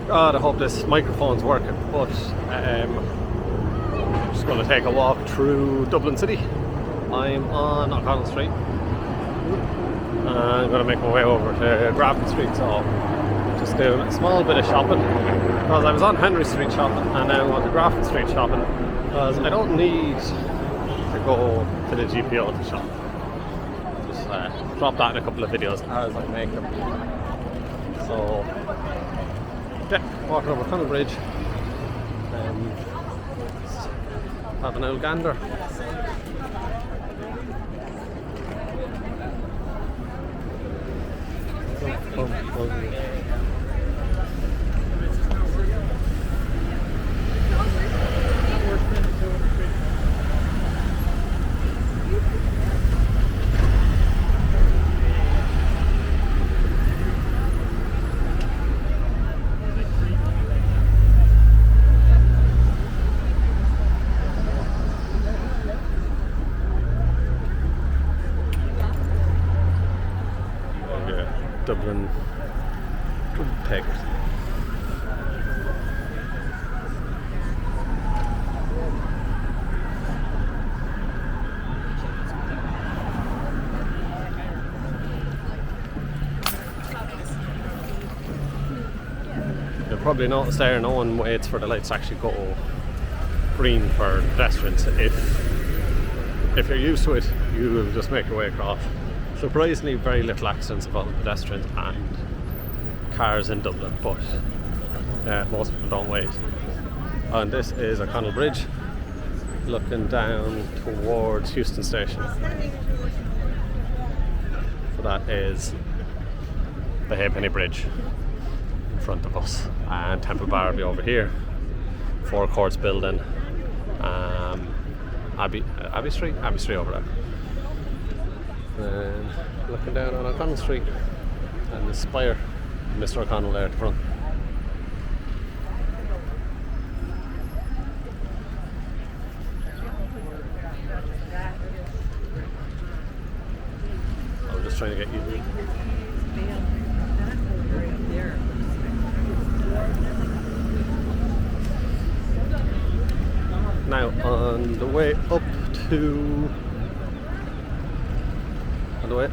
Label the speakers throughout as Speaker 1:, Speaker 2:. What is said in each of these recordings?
Speaker 1: God, I hope this microphone's working, but I'm just going to take a walk through Dublin City. I'm on Grafton Street. I'm going to make my way over to Grafton Street, so just doing a small bit of shopping. Because I was on Henry Street shopping and now I'm on to Grafton Street shopping, because I don't need to go to the GPO to shop. Just drop that in a couple of videos as I make them. So yeah, walking over Tunnel Bridge and have an old gander. Dublin Tigers. You'll probably notice there no one waits for the lights to actually go green for pedestrians. If you're used to it, you will just make your way across. Surprisingly, very little accidents involving pedestrians and cars in Dublin, but most people don't wait. And this is O'Connell Bridge, looking down towards Euston Station. So that is the Halfpenny Bridge in front of us, and Temple Bar will be over here. Four Courts building, Abbey Street over there. And looking down on O'Connell Street and the spire, Mr. O'Connell there at the front. I'm just trying to get you. Now on the way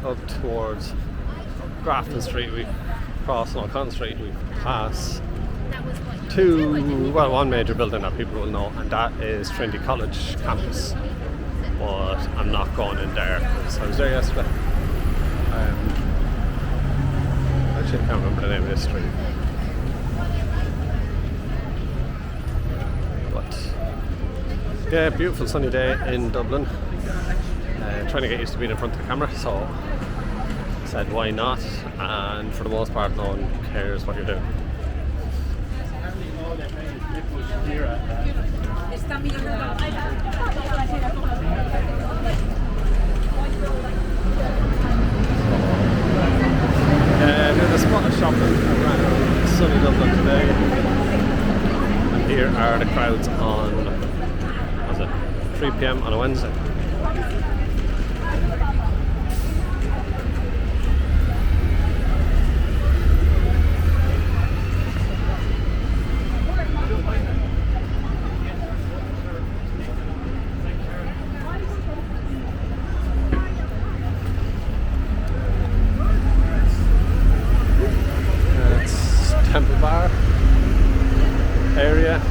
Speaker 1: up towards Grafton Street, we cross O'Connell Street, we pass one major building that people will know, and that is Trinity College campus. But I'm not going in there, so I was there yesterday. Actually, I can't remember the name of this street. But yeah, beautiful sunny day in Dublin. Trying to get used to being in front of the camera, so I said why not, and for the most part no one cares what you're doing. There's a spot of shopping around sunny Dublin today, and here are the crowds on 3 PM on a Wednesday. Temple Bar area.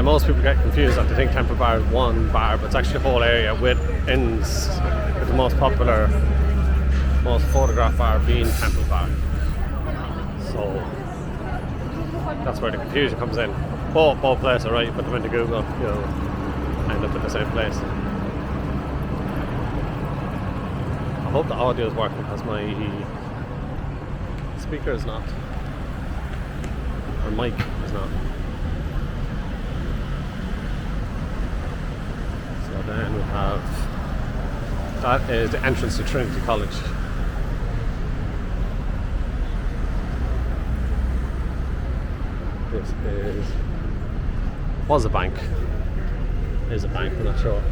Speaker 1: Most people get confused that they think Temple Bar is one bar, but it's actually a whole area with inns, with the most popular, most photographed bar being Temple Bar. So that's where the confusion comes in. Both places are right, put them into Google, you'll end up at the same place. I hope the audio is working because my speaker is not, or mic is not. So then we have, that is the entrance to Trinity College. This was a bank. Is a bank, I'm not sure.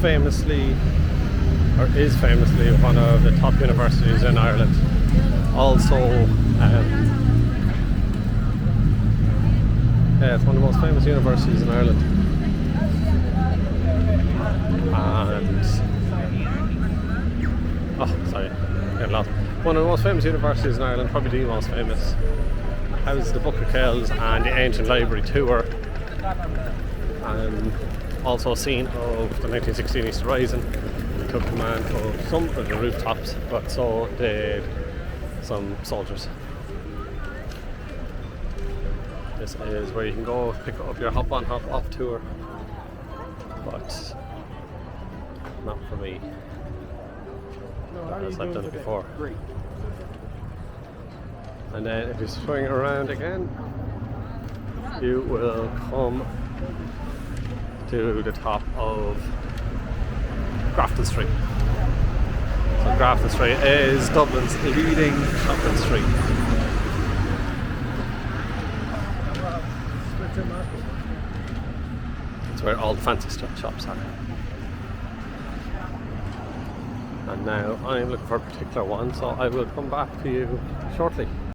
Speaker 1: famously, or is famously, one of the top universities in Ireland. Also, yeah, it's one of the most famous universities in Ireland. And getting lost. One of the most famous universities in Ireland, probably the most famous. Houses the Book of Kells and the Ancient Library tour. Also a scene of the 1916 Easter Rising. They took command of some of the rooftops, but so did some soldiers. This is where you can go pick up your hop on, hop off tour, but not for me, as I've done it before.
Speaker 2: Great.
Speaker 1: And then if you swing around again, you will come to the top of Grafton Street. So Grafton Street is Dublin's leading shopping street. It's where all the fancy shops are. And now I'm looking for a particular one, so I will come back to you shortly.